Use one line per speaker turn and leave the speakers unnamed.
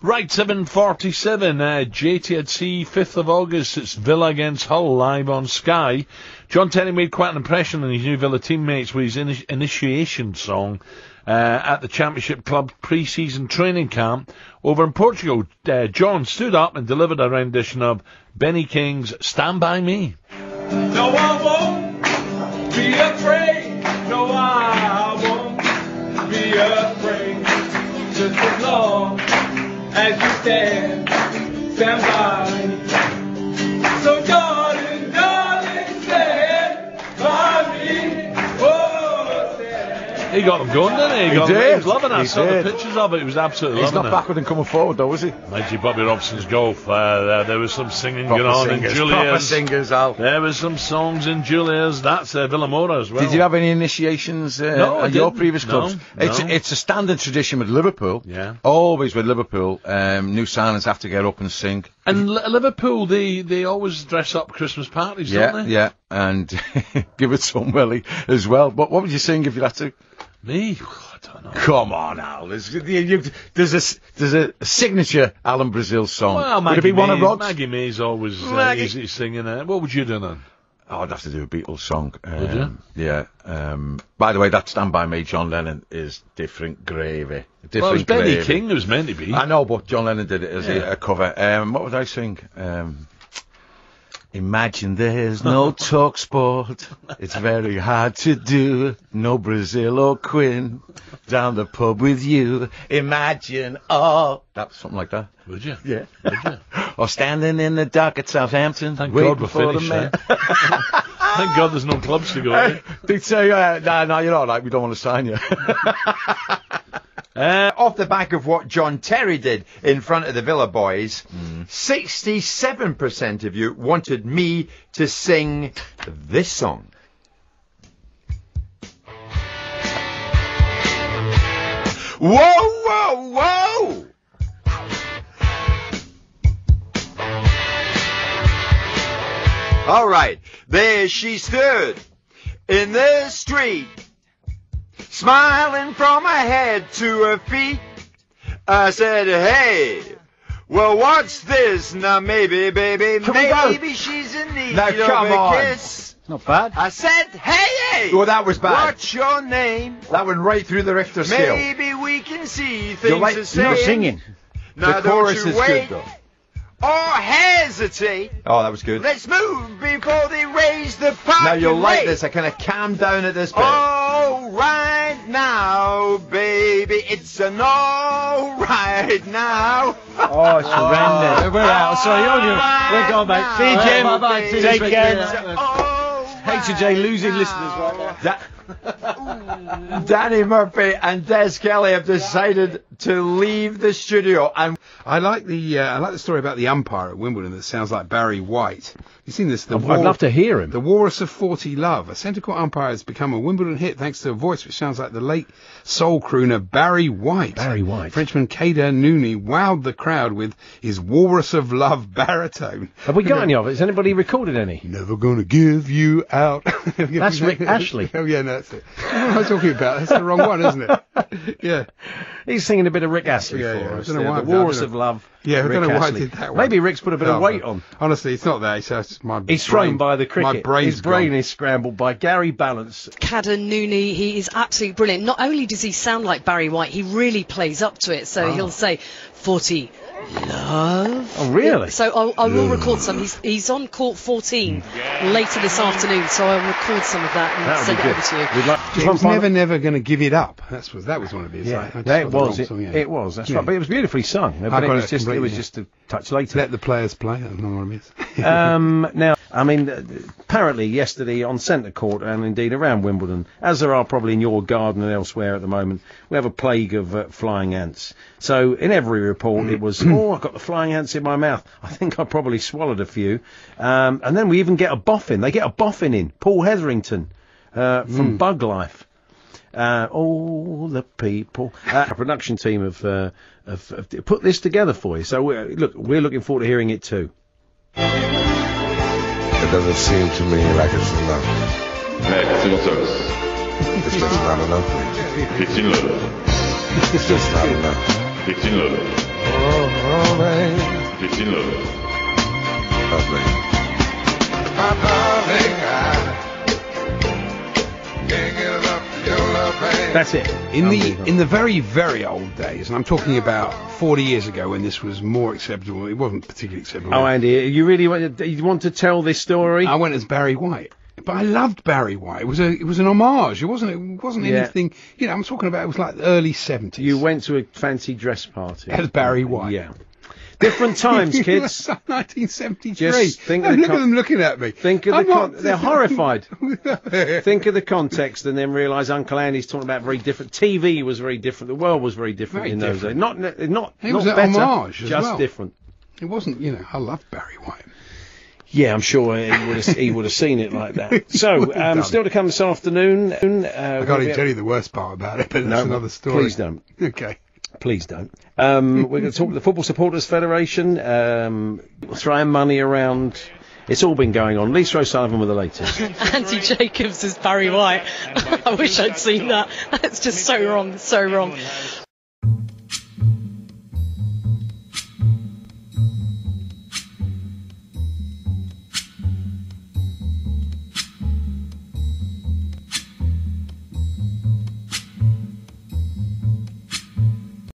Right, 7:47, JTC, 5th of August, it's Villa against Hull, live on Sky. John Terry made quite an impression on his new Villa teammates with his initiation song at the Championship Club pre-season training camp over in Portugal. John stood up and delivered a rendition of Benny King's Stand By Me.
No, I won't be afraid. No, I won't be afraid. Just as long as you stand by me. So darling, stand by me. Oh, stand.
He got them going, didn't he? He was loving it. I saw the pictures of it. He was absolutely loving it.
He's not backward and coming forward, though, is he?
Mind you, Bobby Robson's golf. There was some singing going on in Julia's.
Proper singers, Al.
There was some songs in Julia's. That's Villamora as well.
Did you have any initiations at your previous clubs?
No.
It's a standard tradition with Liverpool.
Yeah.
Always with Liverpool. New signings have to get up and sing.
And Liverpool, they always dress up Christmas parties, don't they?
Yeah, and give it some Willie as well. But what would you sing if you had to?
Me? I don't know.
Come on, Al. There's a signature Alan Brazil song.
Well,
would it be one of Rod's?
Maggie May's always easy singing it. What would you do then?
Oh, I'd have to do a Beatles song.
Would you?
Yeah. By the way, that Stand By Me, John Lennon, is different gravy.
Well, it was Benny King it was meant to be.
I know, but John Lennon did it as a cover. What would I sing? Imagine there's no talkSPORT. It's very hard to do. No Brazil or Quinn down the pub with you. Imagine that's something like that.
Would you?
Yeah.
Would you?
Or standing in the dock at Southampton.
Thank God we're finished.
Man.
Thank God there's no clubs to go to.
They'd say, no, you're all right. We don't want to sign you.
Off the back of what John Terry did in front of the Villa boys, 67% of you wanted me to sing this song. Whoa, whoa, whoa! All right, there she stood in the street, smiling from her head to her feet. I said, hey, well, what's this? Now, maybe, baby, maybe she's in need of a kiss.
Not bad.
I said, hey,
Well, that was bad.
what's your name?
That went right through the Richter scale.
Maybe we can see
You're
things
right.
the
You're
same.
not singing.
Now,
The chorus
don't
is
you
good,
wait
though.
or hesitate.
Oh, that was good.
Let's move before they raise the parking
Now, you'll like
rate.
this. I kind of calm down at this bit.
Oh, right now, baby, it's an all right now.
Oh, it's horrendous. We're out. Sorry, we're gone, mate. See you, Jim.
Bye-bye.
Take care.
H&J
losing listeners right now.
Danny Murphy and Des Kelly have decided to leave the studio. And
I like the story about the umpire at Wimbledon that sounds like Barry White. You seen this?
I'd love to hear him.
The Walrus of 40 Love. A centre court umpire has become a Wimbledon hit thanks to a voice which sounds like the late soul crooner Barry White.
Barry White.
Frenchman Kader Nooney wowed the crowd with his Walrus of Love baritone.
Have we got any of it? Has anybody recorded any?
Never gonna give you out.
That's Rick Ashley.
Oh yeah, no, that's it. What am I talking about? That's the wrong one, isn't it? Yeah.
He's singing a bit of Rick Astley
Yeah,
for
yeah, I
us.
don't know
The
why-
Walrus
I don't
of
know.
Love.
Yeah, I
Rick
don't know why I
Astley.
did that one.
Maybe Rick's put a bit of
Oh,
weight on.
Honestly, it's not that. It's just my
He's
brain,
thrown by the cricket.
My brain's
His brain
gone.
is scrambled by Gary Balance.
Kader Nooney, he is absolutely brilliant. Not only does he sound like Barry White, he really plays up to it. So he'll say 40 love.
Oh, really?
So I will record some. He's on court 14 later this afternoon, so I'll record some of that and
That would
send
be
it
good.
over to you.
We'd like
He was never going to give it up. That was one of his.
Yeah,
I just
it
got the
was.
wrong song, yeah.
It was. That's
Yeah.
right. But it was beautifully sung. But
got
it was
it
just. It
completely,
was
yeah.
just a touch later.
Let the players play. That's not what I miss.
Now, I mean, apparently yesterday on centre court and indeed around Wimbledon, as there are probably in your garden and elsewhere at the moment, we have a plague of flying ants. So in every report it was, oh, I've got the flying ants in my mouth. I think I probably swallowed a few. And then we even get a boffin. They get a boffin in. Paul Hetherington from Bug Life. All the people. A production team have put this together for you. So we're looking forward to hearing it too.
It doesn't seem to me like it's enough. It's just not enough. It's just not enough. darling.
Christine Love.
Lovely. My darling, I can't get enough of your love, babe.
That's it.
In the very, very old days, and I'm talking about 40 years ago when this was more acceptable. It wasn't particularly acceptable.
Oh, Andy, you really want to tell this story?
I went as Barry White. But I loved Barry White. It was an homage. It wasn't anything. You know, I'm talking about. It was like the early 70s.
You went to a fancy dress party
as Barry White.
Yeah. Different times, kids.
1973.
Just think of
look at them looking at me.
Think of they're horrified. Think of the context and then realise Uncle Andy's talking about very different. TV was very different. The world was very different in those days. Not
it
not
was an
better,
homage as
just
well.
different.
It wasn't. You know, I loved Barry White.
Yeah, I'm sure he would have seen it like that. So, still to come this afternoon.
I can't even tell you the worst part about it, but that's another story.
Please don't.
Okay.
Please don't. We're going to talk to the Football Supporters Federation, throwing money around. It's all been going on. Lisa O'Sullivan with the latest.
Andy Jacobs is Barry White. I wish I'd seen that. That's just so wrong, so wrong.